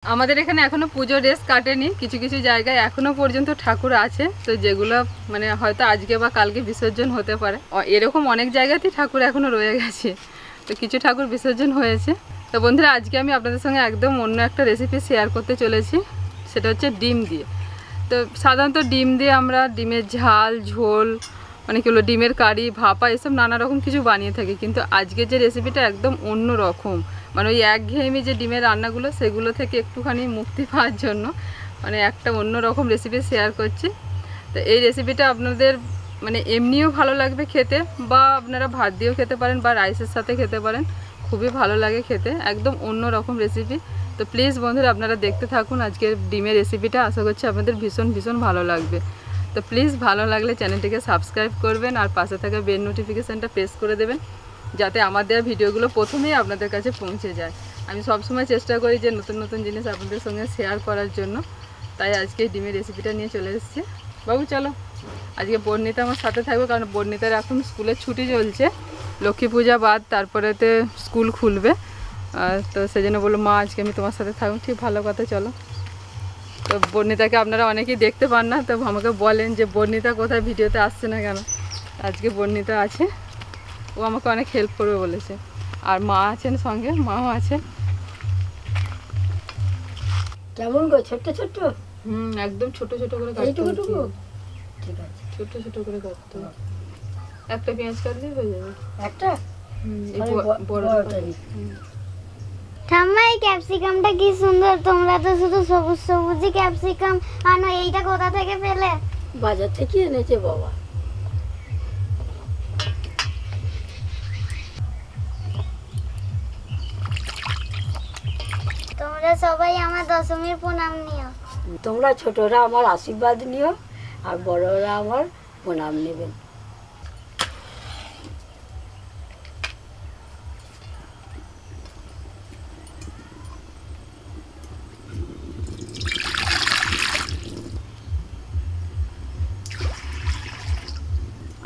আমাদের এখানে এখনো পুজো ড্রেস কাটেনি, কিছু কিছু জায়গায় এখনো পর্যন্ত ঠাকুর আছে, তো যেগুলো মানে হয়তো আজকে বা কালকে বিসর্জন হতে পারে। এরকম অনেক জায়গাতেই ঠাকুর এখনো রয়ে গেছে, তো কিছু ঠাকুর বিসর্জন হয়েছে। তো বন্ধুরা, আজকে আমি আপনাদের সঙ্গে একদম অন্য একটা রেসিপি শেয়ার করতে চলেছি, সেটা হচ্ছে ডিম দিয়ে। তো সাধারণত ডিম দিয়ে আমরা ডিমের ঝাল, ঝোল, অনেক হলো ডিমের কারি, ভাপা, এসব নানা রকম কিছু বানিয়ে থাকি। কিন্তু আজকে যে রেসিপিটা একদম অন্য রকম, মানে ওই একঘেয়েমি যে ডিমের রান্নাগুলো, সেগুলো থেকে একটুখানি মুক্তি পাওয়ার জন্য মানে একটা অন্য রকম রেসিপি শেয়ার করছি। তো এই রেসিপিটা আপনাদের মানে এমনিও ভালো লাগবে খেতে, বা আপনারা ভাত দিয়েও খেতে পারেন, বা রাইসের সাথে খেতে পারেন, খুবই ভালো লাগে খেতে, একদম অন্য রকম রেসিপি। তো প্লিজ বন্ধুরা, আপনারা দেখতে থাকুন আজকের ডিমের রেসিপিটা, আশা করছি আপনাদের ভীষণ ভীষণ ভালো লাগবে। তো প্লিজ ভালো লাগলে চ্যানেলটিকে সাবস্ক্রাইব করবেন, আর পাশে থাকা বেল নোটিফিকেশানটা প্রেস করে দেবেন, যাতে আমার দেওয়া ভিডিওগুলো প্রথমেই আপনাদের কাছে পৌঁছে যায়। আমি সবসময় চেষ্টা করি যে নতুন নতুন জিনিস আপনাদের সঙ্গে শেয়ার করার জন্য, তাই আজকে ডিমের রেসিপিটা নিয়ে চলে এসেছি। বাবু চলো, আজকে বর্ণিতা আমার সাথে থাকবে, কারণ বর্ণিতার এখন স্কুলের ছুটি চলছে, লক্ষ্মী পূজা বাদ তারপরেতে স্কুল খুলবে। তো সেই জন্য বললো, মা আজকে আমি তোমার সাথে থাকবো। ঠিক ভালো কথা, চলো। তো বর্ণিতাকে আপনারা অনেকেই দেখতে পান না, তো আমাকে বলেন যে বর্ণিতা কোথায়, ভিডিওতে আসছে না কেন। আজকে বর্ণিতা আছে, ও আমাকে অনেক হেল্প করবে বলেছে, আর মা আছেন সঙ্গে, মাও আছে। কেমন গো, ছোট্ট ছোট্ট? একদম ছোট ছোট করে কাটতে হবে। ঠিক আছে, ছোট ছোট করে কাটতে হবে। একটা পেঁয়াজ কাটলেই হয়ে যাবে। একটা বড়টা। ঠাম্মা, এই ক্যাপসিকামটা কি সুন্দর, তোমরা তো শুধু সবুজ সবুজই ক্যাপসিকাম আনো, এইটা কোথা থেকে পেলে? বাজার থেকে এনেছে বাবা। তোমরা সবাই আমার দশমীর প্রণাম নিও। তোমরা ছোটরা আমার আশীর্বাদ নিও, আর বড়রা আমার প্রণাম নেবেন।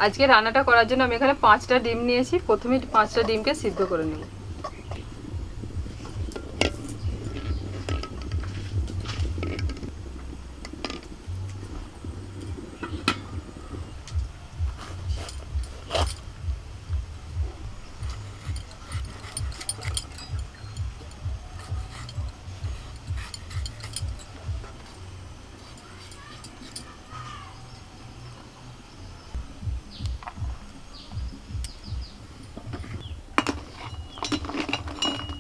আজকে রান্নাটা করার জন্য আমি এখানে 5টা ডিম নিয়েছি। প্রথমে 5টা ডিমকে সিদ্ধ করে নেব।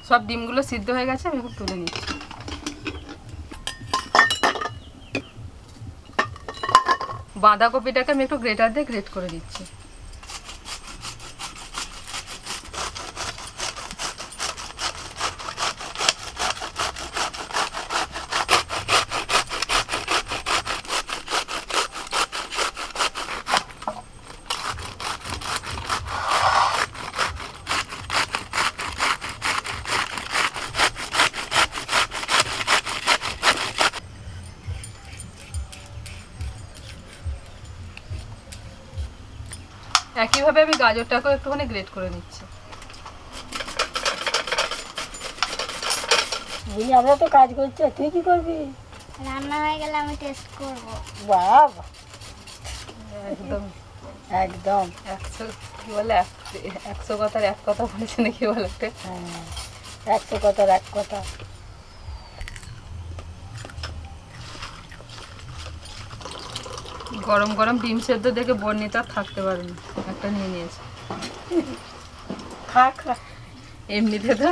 সব ডিমগুলো সিদ্ধ হয়ে গেছে, আমি এখন তুলে নিচ্ছি। বাঁধাকপিটাকে আমি একটু গ্রেটার দিয়ে গ্রেট করে দিচ্ছি। একইভাবে আমি গাজরটাকেও একটুখানি গ্রেট করে নিচ্ছি। আমরা তো কাজ করছি, তুই কি করবি? রান্না হয়ে গেলে আমি টেস্ট করব। বাবা, একদম একদম 100 কি বলে, 100 কথার এক কথা বলেছে নাকি বলতে। হ্যাঁ, 100 কথার এক কথা। গরম গরম ডিম সেদ্ধ দেখে বর্ণিতা থাকতে পারেনি, একটা নিয়ে নিয়েছে। খা খা। এমনিতে তো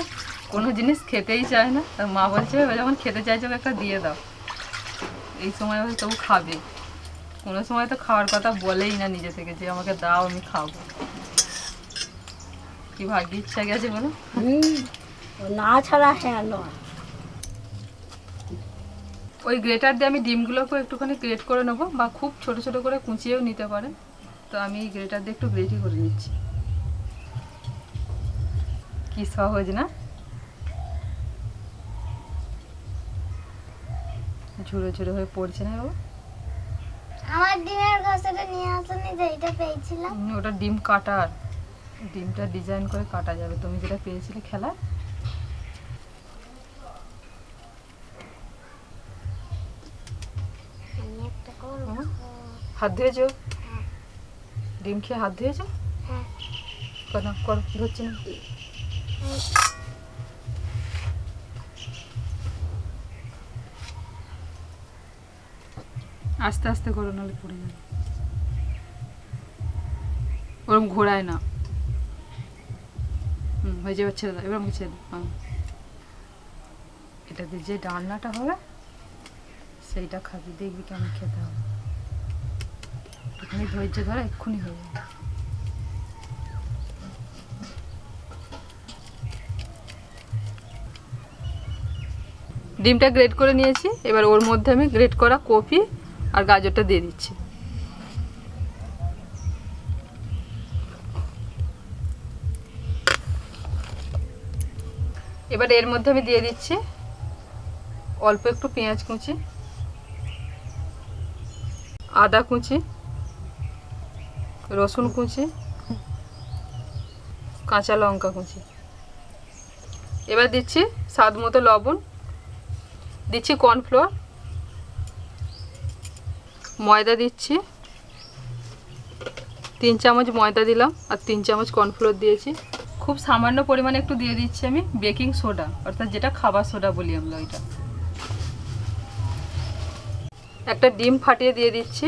কোনো জিনিস খেতেই চায় না, তার মা বলছে যখন খেতে চাইছে ওকে একটা দিয়ে দাও, এই সময় হয়তো তবু খাবে। কোনো সময় তো খাওয়ার কথা বলেই না নিজে থেকে যে আমাকে দাও, আমি খাবো। কি ভাগ্য ইচ্ছা গেছে বলো। না ছাড়া হ্যাঁ নয়। ওই গ্রেটার দিয়ে আমি ডিমগুলোকে একটুখানি গ্রেট করে নেবো, বা খুব ছোট ছোট করে কুচিয়েও নিতে পারেন। তো আমি এই গ্রেটার দিয়ে একটু গ্রেটই করে নিচ্ছি। কি সহজ না, ঝুড়ো ঝুড়ো হয়ে পড়ছে না বাবা। আমার ডিমের খোসাটা নিয়ে আসনি, যে এটা পেয়েছিলাম। ওটা ডিম কাটার, ডিমটা ডিজাইন করে কাটা যাবে। তুমি যেটা পেয়েছিলে খেলা, হাত ধুয়েছো? ডিম খেয়ে হাত ধুয়েছো? হ্যাঁ। করো ধরছি না। আস্তে আস্তে করো, নাহলে পড়ে যাবে। ওরম ঘোরায় না। হয়ে যাবে, ছেড়ে দাও। এবার আমাকে ছেড়ে দাও। এটাতে যে ডালনাটা হবে সেইটা খাবি, দেখবি কেমন খেতে হবে। এখানে ধৈর্য ধরে এক্ষুনি হয়ে যাবে। ডিমটা গ্রেট করে নিয়েছি, এবার ওর মধ্যে আমি গ্রেট করা কপি আর গাজরটা দিয়ে দিচ্ছি। এবার এর মধ্যে আমি দিয়ে দিচ্ছি অল্প একটু পেঁয়াজ কুচি, আদা কুচি, রসুন কুচি, কাঁচা লঙ্কা কুচি। এবার দিচ্ছি স্বাদ মতো লবণ, দিচ্ছি কর্নফ্লোর, ময়দা দিচ্ছি 3 চামচ ময়দা দিলাম আর 3 চামচ কর্নফ্লোর দিয়েছি। খুব সামান্য পরিমাণে একটু দিয়ে দিচ্ছি আমি বেকিং সোডা, অর্থাৎ যেটা খাবার সোডা বলি আমরা ওইটা। একটা ডিম ফাটিয়ে দিয়ে দিচ্ছি।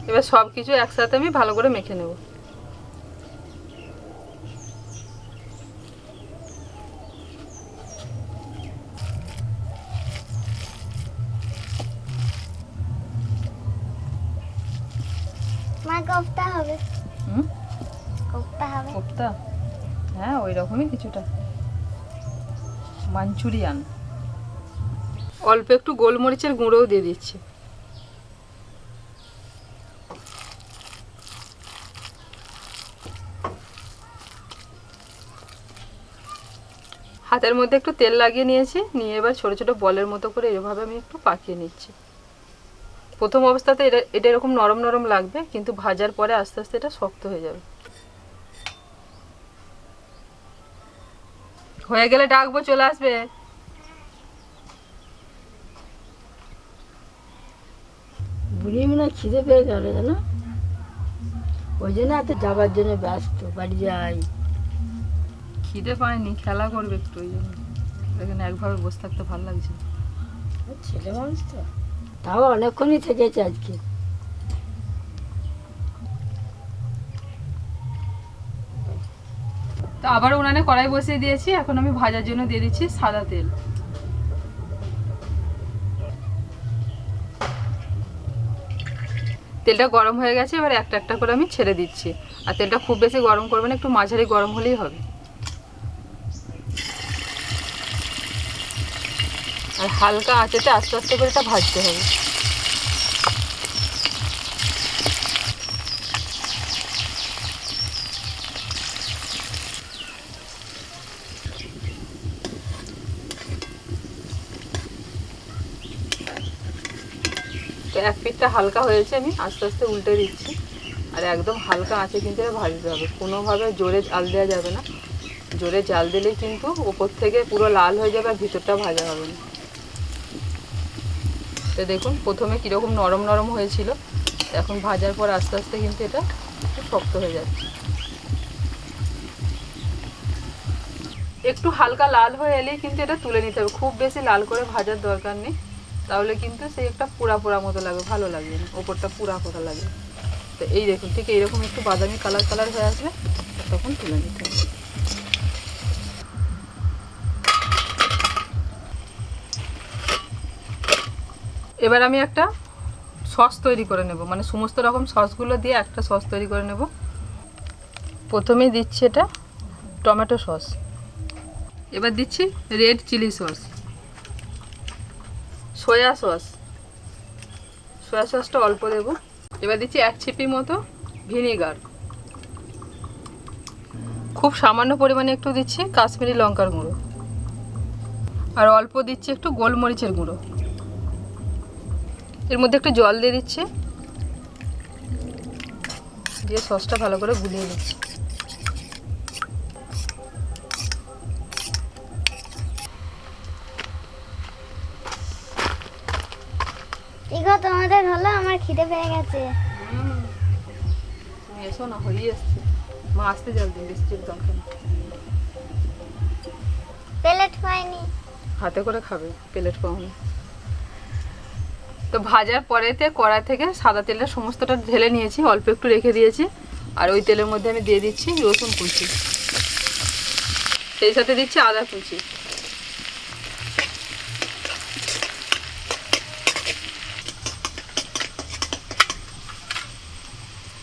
এবার সব কিছু একসাথে আমি ভালো করে মেখে নেব। মা কোফতা হবে। হুম, কোফতা হবে। কোফতা? হ্যাঁ, ওই রকমই কিছুটা। মাঞ্চুরিয়ান। অল্প একটু গোলমরিচের গুঁড়োও দিয়ে দিচ্ছি। হাতের মধ্যে একটু তেল লাগিয়ে নিয়েছি, নিয়ে এবার ছোট ছোট বলের মতো করে এভাবে আমি একটু পাকিয়ে নিচ্ছি। প্রথম অবস্থাতে এটা এরকম নরম নরম লাগবে, কিন্তু ভাজার পরে আস্তে আস্তে এটা শক্ত হয়ে যাবে। হয়ে গেলে ডাকবো, চলে আসবে। বুড়ি মনে হয় খিদে পেয়ে গেল না, ওই জন্য এত যাবার জন্য ব্যস্ত। বাড়ি যাই। খিদে পায়নি, খেলা করবে একটু, ওই জন্য। এখানে একভাবে বসে থাকতে ভালো লাগছে। ছেলে মানুষ তো, তাও অনেকক্ষণই থেকেছে আজকে। তো আবার উনানে কড়াই বসিয়ে দিয়েছি, এখন আমি ভাজার জন্য দিয়ে দিচ্ছি সাদা তেল। তেলটা গরম হয়ে গেছে, এবার একটা একটা করে আমি ছেড়ে দিচ্ছি। আর তেলটা খুব বেশি গরম করবে না, একটু মাঝারি গরম হলেই হবে। আর হালকা আঁচেতে আস্তে আস্তে করে এটা ভাজতে হবে। তো এক পিঠটা হালকা হয়েছে, আমি আস্তে আস্তে উল্টে দিচ্ছি। আর একদম হালকা আঁচে কিন্তু এটা ভাজতে হবে, কোনোভাবে জোরে জাল দেওয়া যাবে না। জোরে জাল দিলেই কিন্তু ওপর থেকে পুরো লাল হয়ে যাবে আর ভিতরটা ভাজা হবে না। তো দেখুন প্রথমে কীরকম নরম নরম হয়েছিল, এখন ভাজার পর আস্তে আস্তে কিন্তু এটা একটু শক্ত হয়ে যাচ্ছে। একটু হালকা লাল হয়ে এলেই কিন্তু এটা তুলে নিতে হবে, খুব বেশি লাল করে ভাজার দরকার নেই, তাহলে কিন্তু সেই একটা পোড়া পোড়া মতো লাগবে, ভালো লাগবে না, ওপরটা পোড়া পোড়া লাগে। তো এই দেখুন ঠিক এইরকম একটু বাদামি কালার কালার হয়ে আসলে তখন তুলে নিতে হবে। এবার আমি একটা সস তৈরি করে নেব, মানে সমস্ত রকম সসগুলো দিয়ে একটা সস তৈরি করে নেব। প্রথমেই দিচ্ছি এটা টমেটো সস, এবার দিচ্ছি red chilli sauce, soy sauce, soy সসটা অল্প দেব। এবার দিচ্ছি 1 ছিপি মতো ভিনেগার, খুব সামান্য পরিমাণে একটু দিচ্ছি কাশ্মীরি লঙ্কার গুঁড়ো, আর অল্প দিচ্ছি একটু গোলমরিচের গুঁড়ো। এর মধ্যে একটু জল দিয়ে দিচ্ছি, দিয়ে সসটা ভালো করে গুলিয়ে নিচ্ছি। ইগো তোমাদের হলো, আমার খিদে পেয়ে গেছে। তুমি এসো না, হয়ে এসছে। মা আসতে জলদি, বেশি জল দরকার নেই। প্লেট পাইনি। হাতে করে খাবে, প্লেট পাওনি। তো ভাজার পরেতে কড়াই থেকে সাদা তেলটা সমস্তটা ঢেলে নিয়েছি, অল্প একটু রেখে দিয়েছি। আর ওই তেলের মধ্যে আমি দিয়ে দিচ্ছি রসুন কুচি, সেই সাথে দিচ্ছি আদা কুচি।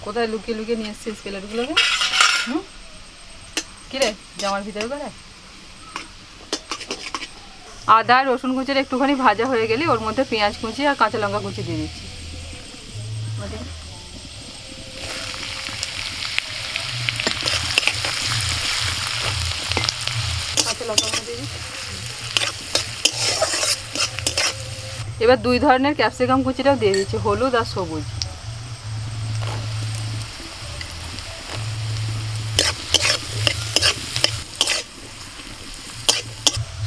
কোথায় লুকিয়ে লুকিয়ে নিয়ে এসছিস প্লেটগুলোকে? কিরে, জামার ভিতরে করে? আদা রসুন কুচির একটুখানি ভাজা হয়ে গেলে ওর মধ্যে পেঁয়াজ কুচি আর কাঁচা লঙ্কা কুচি দিয়ে দিচ্ছি। কাঁচা লঙ্কা দিয়ে দিচ্ছি। এবার 2 ধরনের ক্যাপসিকাম কুচিটাও দিয়ে দিচ্ছি, হলুদ আর সবুজ।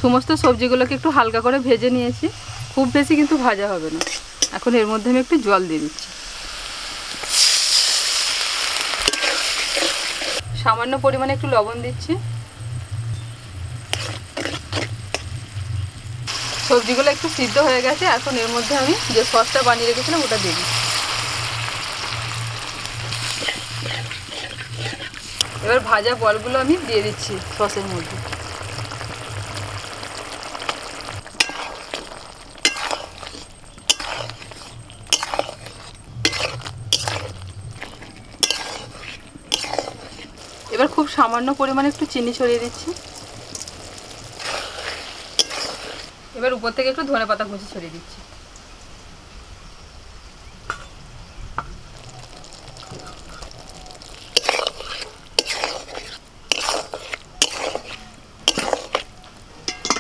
সমস্ত সবজিগুলোকে একটু হালকা করে ভেজে নিয়েছি, খুব বেশি কিন্তু ভাজা হবে না। এখন এর মধ্যে আমি একটু জল দিয়ে দিচ্ছি, সামান্য পরিমাণে একটু লবণ দিচ্ছি। সবজিগুলো একটু সিদ্ধ হয়ে গেছে, এখন এর মধ্যে আমি যে সসটা বানিয়ে রেখেছিলাম ওটা দিয়ে দিচ্ছি। এবার ভাজা বলগুলো আমি দিয়ে দিচ্ছি সসের মধ্যে। এবার খুব সামান্য পরিমাণে একটু চিনি ছড়িয়ে দিচ্ছি। এবার উপর থেকে একটু ধনেপাতা কুচি ছড়িয়ে দিচ্ছি।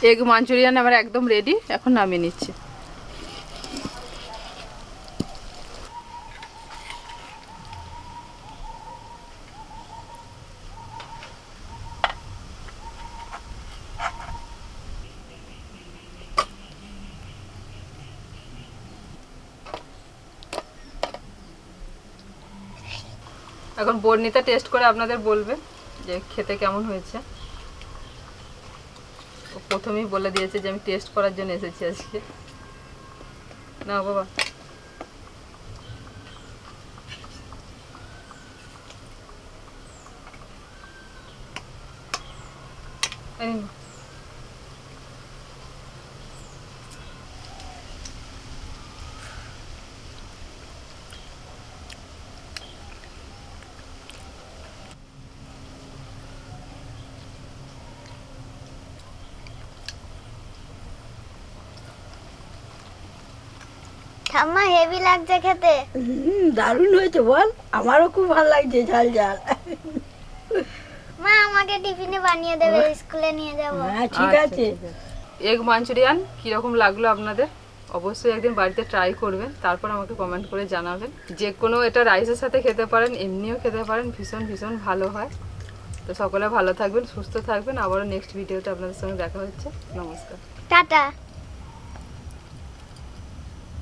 এগ মাঞ্চুরিয়ান আমার একদম রেডি, এখন নামিয়ে নিচ্ছি। এখন বর্ণিতা টেস্ট করে আপনাদের বলবে যে খেতে কেমন হয়েছে। ও প্রথমেই বলে দিয়েছে যে আমি টেস্ট করার জন্য এসেছি আজকে। না বাবা, এই নিন। ঠাম্মা হেভি লাগছে খেতে। দারুণ হয়েছে বল, আমারও খুব ভালো লাগছে ঝাল ঝাল। মা আমাকে টিফিনে বানিয়ে দেবে, স্কুলে নিয়ে যাব। হ্যাঁ ঠিক আছে। এগ মাঞ্চুরিয়ান কীরকম লাগলো আপনাদের অবশ্যই একদিন বাড়িতে ট্রাই করবেন, তারপর আমাকে কমেন্ট করে জানাবেন। যে কোনো এটা রাইসের সাথে খেতে পারেন, এমনিও খেতে পারেন, ভীষণ ভীষণ ভালো হয়। তো সকলে ভালো থাকবেন, সুস্থ থাকবেন। আবারও নেক্সট ভিডিওতে আপনাদের সঙ্গে দেখা হচ্ছে। নমস্কার, টাটা।